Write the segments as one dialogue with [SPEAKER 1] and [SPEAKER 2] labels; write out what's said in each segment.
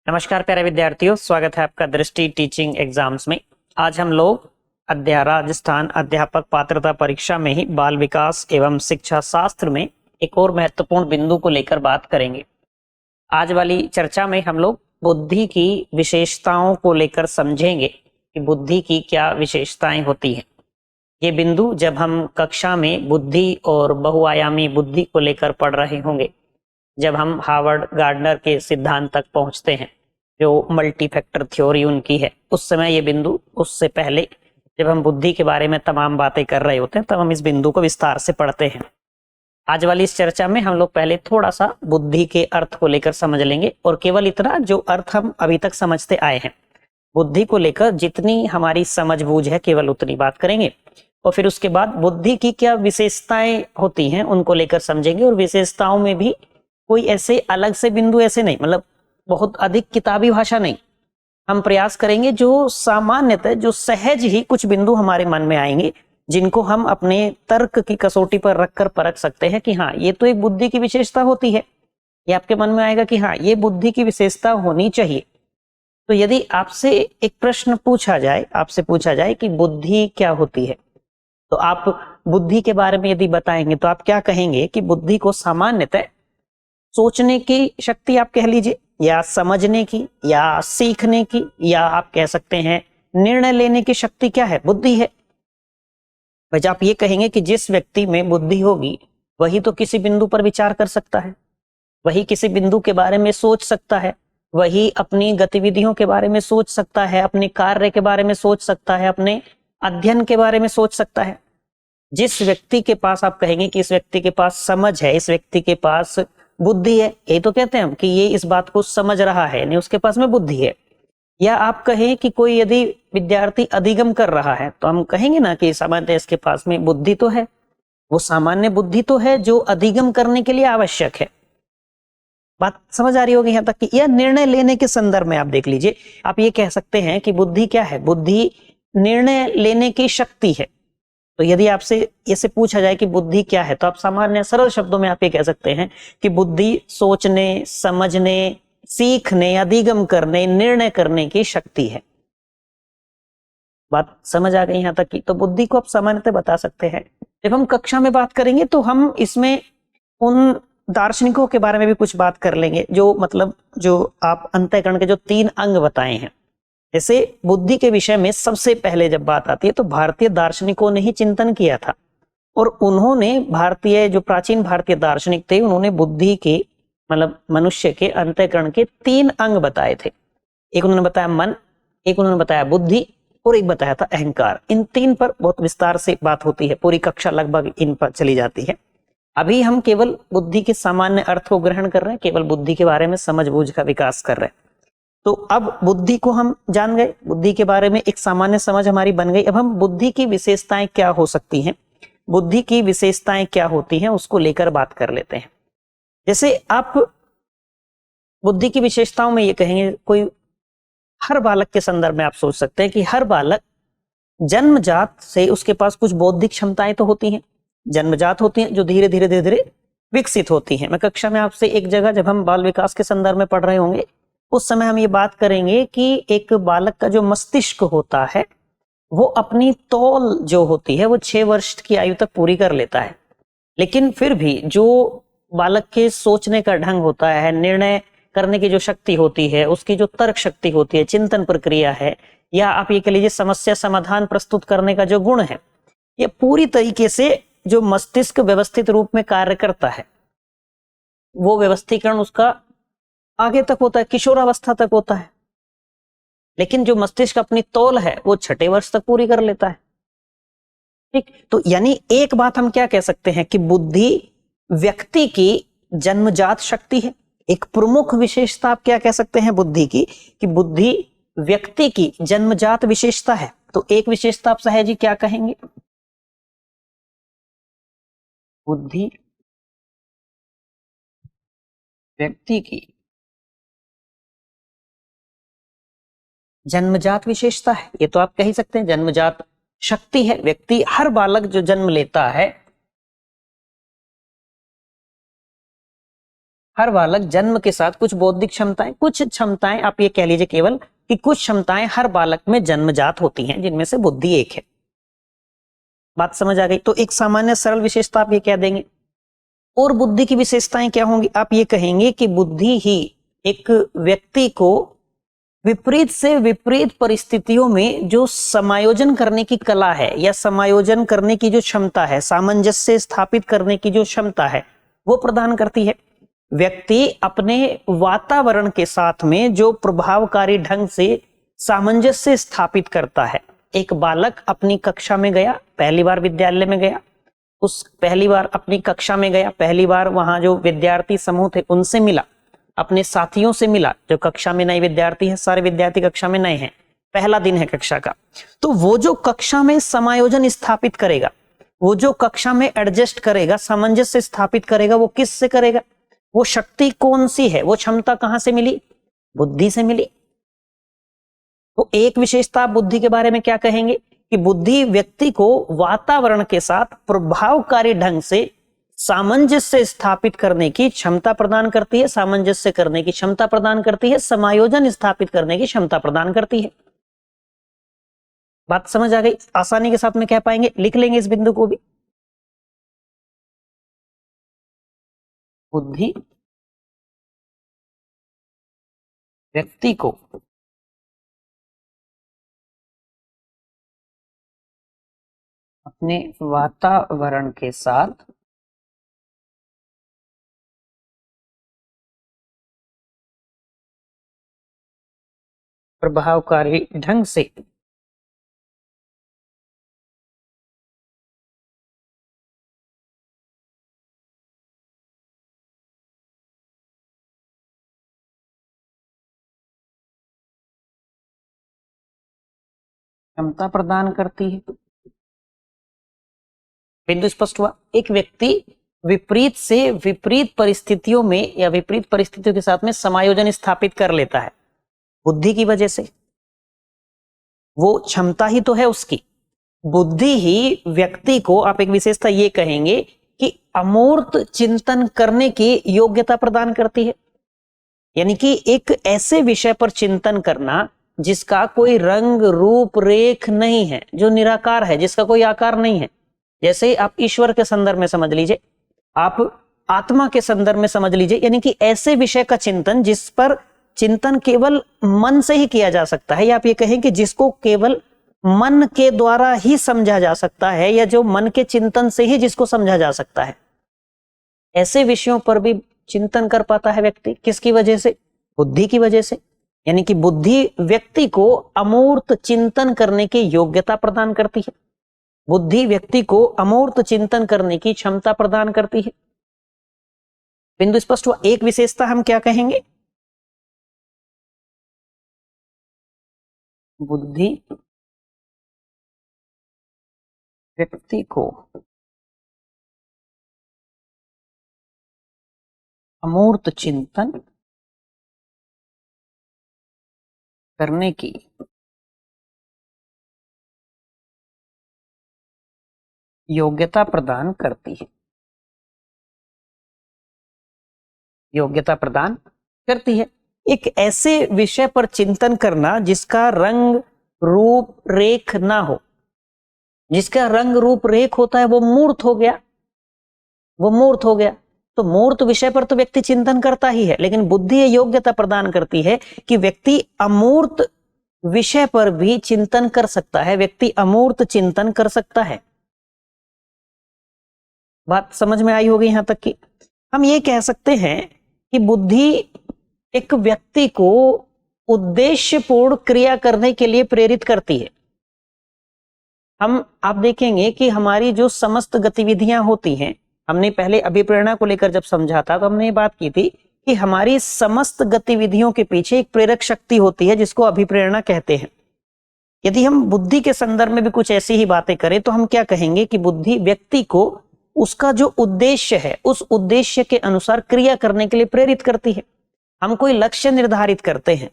[SPEAKER 1] नमस्कार प्यारे विद्यार्थियों, स्वागत है आपका दृष्टि टीचिंग एग्जाम्स में। आज हम लोग राजस्थान अध्यापक पात्रता परीक्षा में ही बाल विकास एवं शिक्षा शास्त्र में एक और महत्वपूर्ण बिंदु को लेकर बात करेंगे। आज वाली चर्चा में हम लोग बुद्धि की विशेषताओं को लेकर समझेंगे कि बुद्धि की क्या विशेषताएं होती हैं। ये बिंदु जब हम कक्षा में बुद्धि और बहुआयामी बुद्धि को लेकर पढ़ रहे होंगे, जब हम हार्वर्ड गार्डनर के सिद्धांत तक पहुंचते हैं, जो मल्टी फैक्टर थ्योरी उनकी है, उस समय ये बिंदु, उससे पहले जब हम बुद्धि के बारे में तमाम बातें कर रहे होते हैं तब हम इस बिंदु को विस्तार से पढ़ते हैं। आज वाली इस चर्चा में हम लोग पहले थोड़ा सा बुद्धि के अर्थ को लेकर समझ लेंगे और केवल इतना जो अर्थ हम अभी तक समझते आए हैं, बुद्धि को लेकर जितनी हमारी समझ बूझ है केवल उतनी बात करेंगे। और फिर उसके बाद बुद्धि की क्या विशेषताएं होती हैं उनको लेकर समझेंगे, और विशेषताओं में भी कोई ऐसे अलग से बिंदु ऐसे नहीं, मतलब बहुत अधिक किताबी भाषा नहीं, हम प्रयास करेंगे जो सामान्यतः जो सहज ही कुछ बिंदु हमारे मन में आएंगे जिनको हम अपने तर्क की कसौटी पर रखकर परख सकते हैं कि हाँ, ये तो एक बुद्धि की विशेषता होती है। ये आपके मन में आएगा कि हाँ, ये बुद्धि की विशेषता होनी चाहिए। तो यदि आपसे एक प्रश्न आपसे पूछा जाए कि बुद्धि क्या होती है, तो आप बुद्धि के बारे में यदि बताएंगे तो आप क्या कहेंगे कि बुद्धि को सामान्यतः सोचने की शक्ति आप कह लीजिए, या समझने की, या सीखने की, या आप कह सकते हैं निर्णय लेने की शक्ति क्या है, बुद्धि है। भाई आप ये कहेंगे कि जिस व्यक्ति में बुद्धि होगी वही तो किसी बिंदु पर विचार कर सकता है, वही किसी बिंदु के बारे में सोच सकता है, वही अपनी गतिविधियों के बारे में सोच सकता है, अपने कार्य के बारे में सोच सकता है, अपने अध्ययन के बारे में सोच सकता है। जिस व्यक्ति के पास आप कहेंगे कि इस व्यक्ति के पास समझ है, इस व्यक्ति के पास बुद्धि है, यही तो कहते हैं हम कि ये इस बात को समझ रहा है, नहीं उसके पास में बुद्धि है। या आप कहें कि कोई यदि विद्यार्थी अधिगम कर रहा है तो हम कहेंगे ना कि सामान्य इसके पास में बुद्धि तो है, वो सामान्य बुद्धि तो है जो अधिगम करने के लिए आवश्यक है। बात समझ आ रही होगी यहाँ तक कि यह निर्णय लेने के संदर्भ में आप देख लीजिए, आप ये कह सकते हैं कि बुद्धि क्या है, बुद्धि निर्णय लेने की शक्ति है। तो यदि आपसे ऐसे पूछा जाए कि बुद्धि क्या है, तो आप सामान्य सरल शब्दों में आप ये कह सकते हैं कि बुद्धि सोचने, समझने, सीखने, अधिगम करने, निर्णय करने की शक्ति है। बात समझ आ गई यहां तक की? तो बुद्धि को आप सामान्यतः बता सकते हैं। जब हम कक्षा में बात करेंगे तो हम इसमें उन दार्शनिकों के बारे में भी कुछ बात कर लेंगे जो आप अंतःकरण के जो 3 अंग बताए हैं। जैसे बुद्धि के विषय में सबसे पहले जब बात आती है तो भारतीय दार्शनिकों ने ही चिंतन किया था, और उन्होंने जो प्राचीन भारतीय दार्शनिक थे, उन्होंने बुद्धि के मनुष्य के अंतःकरण के 3 अंग बताए थे। एक उन्होंने बताया मन, एक उन्होंने बताया बुद्धि, और एक बताया था अहंकार। इन 3 पर बहुत विस्तार से बात होती है, पूरी कक्षा लगभग इन पर चली जाती है। अभी हम केवल बुद्धि के सामान्य अर्थ को ग्रहण कर रहे हैं, केवल बुद्धि के बारे में समझ बूझ का विकास कर रहे हैं। तो अब बुद्धि को हम जान गए, बुद्धि के बारे में एक सामान्य समझ हमारी बन गई। अब हम बुद्धि की विशेषताएं क्या हो सकती हैं, बुद्धि की विशेषताएं क्या होती हैं, उसको लेकर बात कर लेते हैं। जैसे आप बुद्धि की विशेषताओं में ये कहेंगे, कोई हर बालक के संदर्भ में आप सोच सकते हैं कि हर बालक जन्मजात से उसके पास कुछ बौद्धिक क्षमताएं तो होती हैं, जन्मजात होती हैं, जो धीरे धीरे विकसित होती हैं। मैं कक्षा में आपसे एक जगह जब हम बाल विकास के संदर्भ में पढ़ रहे होंगे उस समय हम ये बात करेंगे कि एक बालक का जो मस्तिष्क होता है वो अपनी तौल जो होती है वो 6 वर्ष की आयु तक पूरी कर लेता है। लेकिन फिर भी जो बालक के सोचने का ढंग होता है, निर्णय करने की जो शक्ति होती है, उसकी जो तर्क शक्ति होती है, चिंतन प्रक्रिया है, या आप ये कह लीजिए समस्या समाधान प्रस्तुत करने का जो गुण है, ये पूरी तरीके से जो मस्तिष्क व्यवस्थित रूप में कार्य करता है वो व्यवस्थीकरण उसका आगे तक होता है, किशोरावस्था तक होता है। लेकिन जो मस्तिष्क अपनी तौल है वो 6ठे वर्ष तक पूरी कर लेता है। ठीक, तो यानी एक बात हम क्या कह सकते हैं कि बुद्धि व्यक्ति की जन्मजात शक्ति है। एक प्रमुख विशेषता आप क्या कह सकते हैं बुद्धि की, कि बुद्धि व्यक्ति की जन्मजात विशेषता है। तो एक विशेषता आप सहज ही क्या कहेंगे, बुद्धि व्यक्ति की जन्मजात विशेषता है, ये तो आप कह ही सकते हैं, जन्मजात शक्ति है। व्यक्ति, हर बालक जो जन्म लेता है, हर बालक जन्म के साथ कुछ बौद्धिक क्षमताएं, कुछ क्षमताएं आप ये कह लीजिए केवल कि कुछ क्षमताएं हर बालक में जन्मजात होती हैं, जिनमें से बुद्धि एक है। बात समझ आ गई? तो एक सामान्य सरल विशेषता आप ये कह देंगे। और बुद्धि की विशेषताएं क्या होंगी? आप ये कहेंगे कि बुद्धि ही एक व्यक्ति को विपरीत से विपरीत परिस्थितियों में जो समायोजन करने की कला है या समायोजन करने की जो क्षमता है, सामंजस्य स्थापित करने की जो क्षमता है, वो प्रदान करती है। व्यक्ति अपने वातावरण के साथ में जो प्रभावकारी ढंग से सामंजस्य स्थापित करता है। एक बालक अपनी कक्षा में गया, पहली बार विद्यालय में गया, उस पहली बार अपनी कक्षा में गया, पहली बार वहां जो विद्यार्थी समूह थे उनसे मिला, अपने साथियों से मिला। जो कक्षा में नए विद्यार्थी हैं, सारे विद्यार्थी कक्षा में नए हैं, पहला दिन है कक्षा का, तो वो जो कक्षा में समायोजन स्थापित करेगा, वो जो कक्षा में एडजस्ट करेगा, सामंजस्य स्थापित करेगा, वो किससे करेगा? वो शक्ति कौन सी है, वो क्षमता कहां से मिली? बुद्धि से मिली। तो एक विशेषता आप बुद्धि के बारे में क्या कहेंगे कि बुद्धि व्यक्ति को वातावरण के साथ प्रभावकारी ढंग से सामंजस्य स्थापित करने की क्षमता प्रदान करती है, सामंजस्य करने की क्षमता प्रदान करती है, समायोजन स्थापित करने की क्षमता प्रदान करती है। बात समझ आ गई? आसानी के साथ में कह पाएंगे, लिख लेंगे इस बिंदु को भी। बुद्धि व्यक्ति को अपने वातावरण के साथ प्रभावकारी ढंग से क्षमता प्रदान करती है। बिंदु स्पष्ट हुआ? एक व्यक्ति विपरीत से विपरीत परिस्थितियों में या विपरीत परिस्थितियों के साथ में समायोजन स्थापित कर लेता है बुद्धि की वजह से। वो क्षमता ही तो है उसकी। बुद्धि ही व्यक्ति को, आप एक विशेषता ये कहेंगे कि अमूर्त चिंतन करने की योग्यता प्रदान करती है। यानी कि एक ऐसे विषय पर चिंतन करना जिसका कोई रंग रूप रेख नहीं है, जो निराकार है, जिसका कोई आकार नहीं है। जैसे आप ईश्वर के संदर्भ में समझ लीजिए, आप आत्मा के संदर्भ में समझ लीजिए, यानी कि ऐसे विषय का चिंतन जिस पर चिंतन केवल मन से ही किया जा सकता है, या आप ये कहें कि जिसको केवल मन के द्वारा ही समझा जा सकता है, या जो मन के चिंतन से ही जिसको समझा जा सकता है। ऐसे विषयों पर भी चिंतन कर पाता है व्यक्ति, किसकी वजह से? बुद्धि की वजह से। यानी कि बुद्धि व्यक्ति को अमूर्त चिंतन करने की योग्यता प्रदान करती है। बुद्धि व्यक्ति को अमूर्त चिंतन करने की क्षमता प्रदान करती है। बिंदु स्पष्ट हुआ? एक विशेषता हम क्या कहेंगे? बुद्धि व्यक्ति को अमूर्त चिंतन करने की योग्यता प्रदान करती है। योग्यता प्रदान करती है। एक ऐसे विषय पर चिंतन करना जिसका रंग रूप रेख ना हो। जिसका रंग रूप रेख होता है वो मूर्त हो गया, वो मूर्त हो गया। तो मूर्त विषय पर तो व्यक्ति चिंतन करता ही है, लेकिन बुद्धि योग्यता प्रदान करती है कि व्यक्ति अमूर्त विषय पर भी चिंतन कर सकता है, व्यक्ति अमूर्त चिंतन कर सकता है। बात समझ में आई होगी यहां तक कि हम ये कह सकते हैं कि बुद्धि एक व्यक्ति को उद्देश्यपूर्ण क्रिया करने के लिए प्रेरित करती है। आप देखेंगे कि हमारी जो समस्त गतिविधियां होती हैं, हमने पहले अभिप्रेरणा को लेकर जब समझा था तो हमने ये बात की थी कि हमारी समस्त गतिविधियों के पीछे एक प्रेरक शक्ति होती है जिसको अभिप्रेरणा कहते हैं। यदि हम बुद्धि के संदर्भ में भी कुछ ऐसी ही बातें करें तो हम क्या कहेंगे कि बुद्धि व्यक्ति को उसका जो उद्देश्य है उस उद्देश्य के अनुसार क्रिया करने के लिए प्रेरित करती है। हम कोई लक्ष्य निर्धारित करते हैं,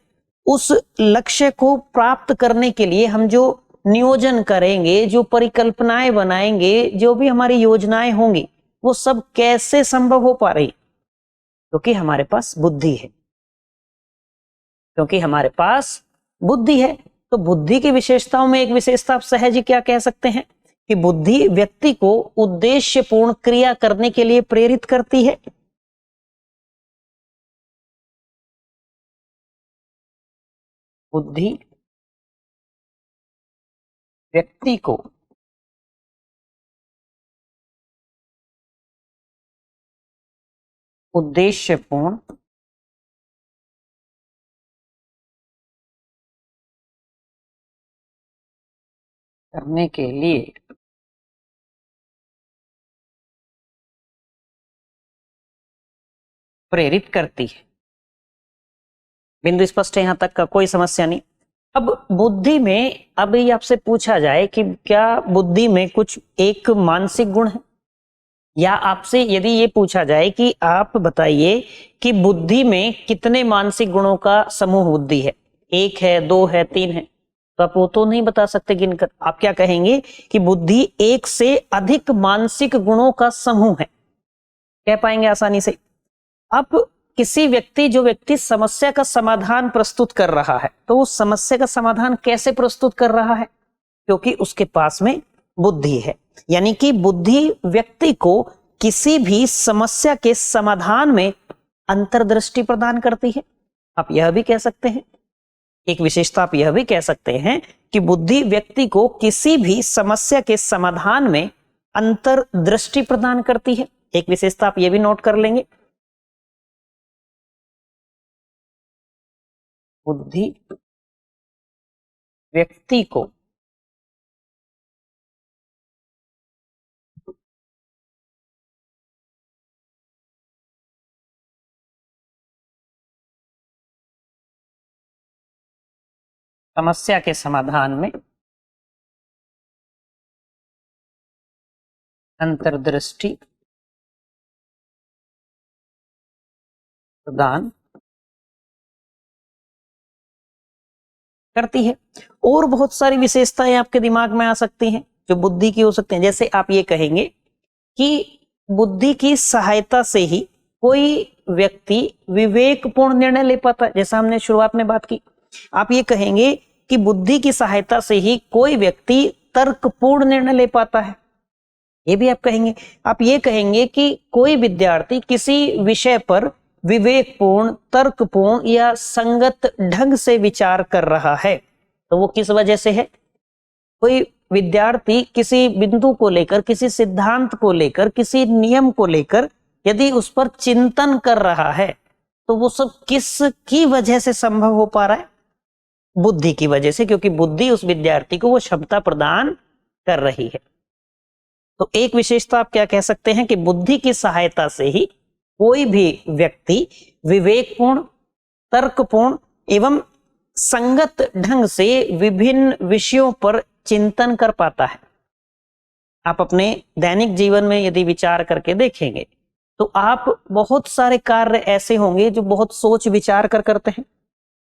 [SPEAKER 1] उस लक्ष्य को प्राप्त करने के लिए हम जो नियोजन करेंगे, जो परिकल्पनाएं बनाएंगे, जो भी हमारी योजनाएं होंगी, वो सब कैसे संभव हो पा रही? क्योंकि हमारे पास बुद्धि है, क्योंकि हमारे पास बुद्धि है। तो बुद्धि की विशेषताओं में एक विशेषता आप सहज ही क्या कह सकते हैं कि बुद्धि व्यक्ति को उद्देश्यपूर्ण क्रिया करने के लिए प्रेरित करती है। बुद्धि व्यक्ति को उद्देश्यपूर्ण करने के लिए प्रेरित करती है। बिंदु स्पष्ट है, यहां तक का कोई समस्या नहीं। अब बुद्धि में अभी आपसे पूछा जाए कि क्या बुद्धि में कुछ एक मानसिक गुण है, या आपसे यदि ये पूछा जाए कि आप बताइए कि बुद्धि में कितने मानसिक गुणों का समूह बुद्धि है, एक है, दो है, तीन है, तो आप वो तो नहीं बता सकते गिनकर। आप क्या कहेंगे कि बुद्धि एक से अधिक मानसिक गुणों का समूह है, कह पाएंगे आसानी से। अब किसी व्यक्ति, जो व्यक्ति समस्या का समाधान प्रस्तुत कर रहा है, तो उस समस्या का समाधान कैसे प्रस्तुत कर रहा है, क्योंकि उसके पास में बुद्धि है। यानी कि बुद्धि व्यक्ति को किसी भी समस्या के समाधान में अंतर्दृष्टि प्रदान करती है। आप यह भी कह सकते हैं, एक विशेषता आप यह भी कह सकते हैं कि बुद्धि व्यक्ति को किसी भी समस्या के समाधान में अंतर्दृष्टि प्रदान करती है। एक विशेषता आप यह भी नोट कर लेंगे, बुद्धि व्यक्ति को समस्या के समाधान में अंतर्दृष्टि प्रदान करती है। और बहुत सारी विशेषताएं आपके दिमाग में आ सकती हैं जो बुद्धि की हो सकती हैं। जैसे आप ये कहेंगे कि बुद्धि की सहायता से ही कोई व्यक्ति विवेकपूर्ण निर्णय ले पाता है, जैसा हमने शुरुआत में बात की। आप ये कहेंगे कि बुद्धि की सहायता से ही कोई व्यक्ति तर्कपूर्ण निर्णय ले पाता है, ये भी आप कहेंगे। आप ये कहेंगे कि कोई विद्यार्थी किसी विषय पर विवेकपूर्ण, तर्कपूर्ण या संगत ढंग से विचार कर रहा है, तो वो किस वजह से है। कोई विद्यार्थी किसी बिंदु को लेकर, किसी सिद्धांत को लेकर, किसी नियम को लेकर यदि उस पर चिंतन कर रहा है, तो वो सब किस की वजह से संभव हो पा रहा है, बुद्धि की वजह से, क्योंकि बुद्धि उस विद्यार्थी को वो क्षमता प्रदान कर रही है। तो एक विशेषता आप क्या कह सकते हैं कि बुद्धि की सहायता से ही कोई भी व्यक्ति विवेकपूर्ण, तर्कपूर्ण एवं संगत ढंग से विभिन्न विषयों पर चिंतन कर पाता है। आप अपने दैनिक जीवन में यदि विचार करके देखेंगे तो आप बहुत सारे कार्य ऐसे होंगे जो बहुत सोच विचार कर करते हैं।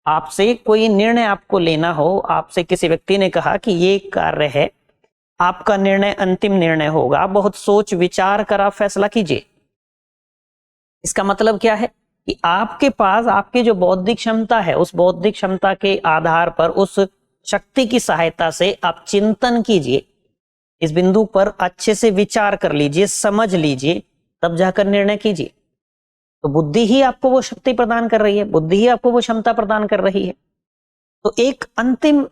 [SPEAKER 1] आपसे कोई निर्णय आपको लेना हो, आपसे किसी व्यक्ति ने कहा कि ये कार्य है, आपका निर्णय अंतिम निर्णय होगा, बहुत सोच विचार कर आप फैसला कीजिए। इसका मतलब क्या है कि आपके पास आपकी जो बौद्धिक क्षमता है, उस बौद्धिक क्षमता के आधार पर, उस शक्ति की सहायता से आप चिंतन कीजिए, इस बिंदु पर अच्छे से विचार कर लीजिए, समझ लीजिए, तब जाकर निर्णय कीजिए। तो बुद्धि ही आपको वो शक्ति प्रदान कर रही है, बुद्धि ही आपको वो क्षमता प्रदान कर रही है। तो एक अंतिम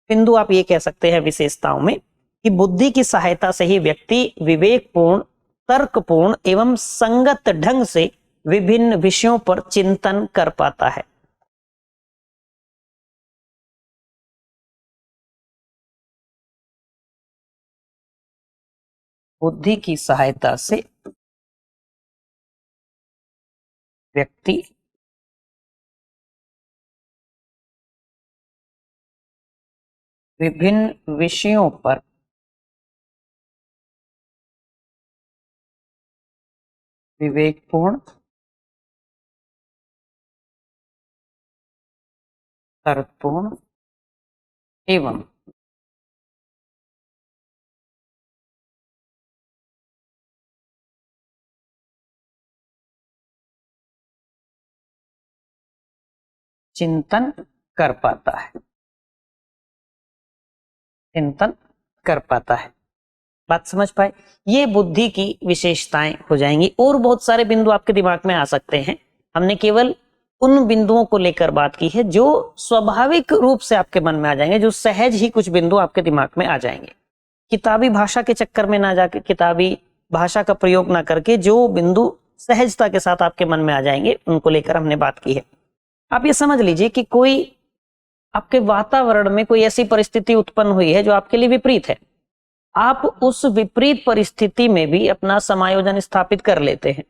[SPEAKER 1] बिंदु आप ये कह सकते हैं विशेषताओं में कि बुद्धि की सहायता से ही व्यक्ति विवेकपूर्ण, तर्कपूर्ण एवं संगत ढंग से विभिन्न विषयों पर चिंतन कर पाता है। बुद्धि की सहायता से व्यक्ति विभिन्न विषयों पर विवेकपूर्ण, तर्कपूर्ण एवं चिंतन कर पाता है, चिंतन कर पाता है। बात समझ पाए? ये बुद्धि की विशेषताएं हो जाएंगी। और बहुत सारे बिंदु आपके दिमाग में आ सकते हैं। हमने केवल उन बिंदुओं को लेकर बात की है जो स्वाभाविक रूप से आपके मन में आ जाएंगे, जो सहज ही कुछ बिंदु आपके दिमाग में आ जाएंगे। किताबी भाषा के चक्कर में ना जाके, किताबी भाषा का प्रयोग ना करके जो बिंदु सहजता के साथ आपके मन में आ जाएंगे, उनको लेकर हमने बात की है। आप ये समझ लीजिए कि कोई आपके वातावरण में कोई ऐसी परिस्थिति उत्पन्न हुई है जो आपके लिए विपरीत है। आप उस विपरीत परिस्थिति में भी अपना समायोजन स्थापित कर लेते हैं।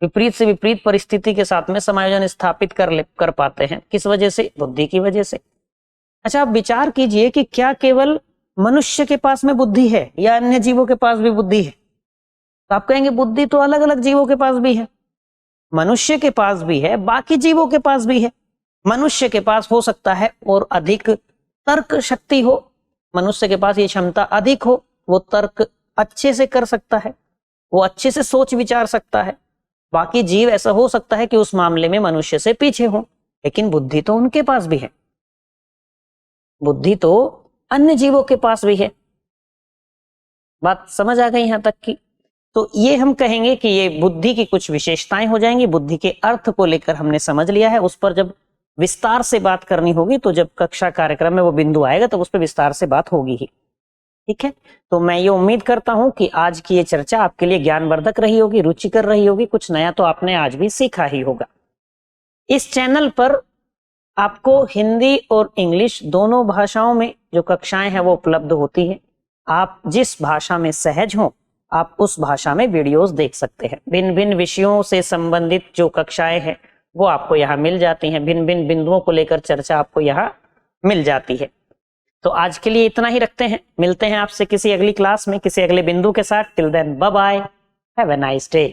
[SPEAKER 1] विपरीत से विपरीत परिस्थिति के साथ में समायोजन स्थापित कर पाते हैं। किस वजह से? बुद्धि की वजह से। अच्छा, आप विचार कीजिए कि क्या केवल मनुष्य के पास में बुद्धि है या अन्य जीवों के पास भी बुद्धि है? तो आप कहेंगे बुद्धि तो अलग अलग जीवों के पास भी है। मनुष्य के पास भी है, बाकी जीवों के पास भी है। मनुष्य के पास हो सकता है और अधिक तर्क शक्ति हो, मनुष्य के पास ये क्षमता अधिक हो, वो तर्क अच्छे से कर सकता है, वो अच्छे से सोच विचार सकता है। बाकी जीव ऐसा हो सकता है कि उस मामले में मनुष्य से पीछे हो, लेकिन बुद्धि तो उनके पास भी है, बुद्धि तो अन्य जीवों के पास भी है। बात समझ आ गई यहां तक की? तो ये हम कहेंगे कि ये बुद्धि की कुछ विशेषताएं हो जाएंगी। बुद्धि के अर्थ को लेकर हमने समझ लिया है, उस पर जब विस्तार से बात करनी होगी, तो जब कक्षा कार्यक्रम में वो बिंदु आएगा तो उस पर विस्तार से बात होगी ही। ठीक है, तो मैं ये उम्मीद करता हूं कि आज की ये चर्चा आपके लिए ज्ञानवर्धक रही होगी, रुचिकर रही होगी। कुछ नया तो आपने आज भी सीखा ही होगा। इस चैनल पर आपको हिंदी और इंग्लिश दोनों भाषाओं में जो कक्षाएं हैं वो उपलब्ध होती हैं। आप जिस भाषा में सहज हो, आप उस भाषा में वीडियोस देख सकते हैं। भिन्न भिन्न विषयों से संबंधित जो कक्षाएं हैं वो आपको यहाँ मिल जाती हैं। भिन्न भिन्न बिंदुओं को लेकर चर्चा आपको यहाँ मिल जाती है। तो आज के लिए इतना ही रखते हैं। मिलते हैं आपसे किसी अगली क्लास में किसी अगले बिंदु के साथ। Till then bye bye, have a nice day.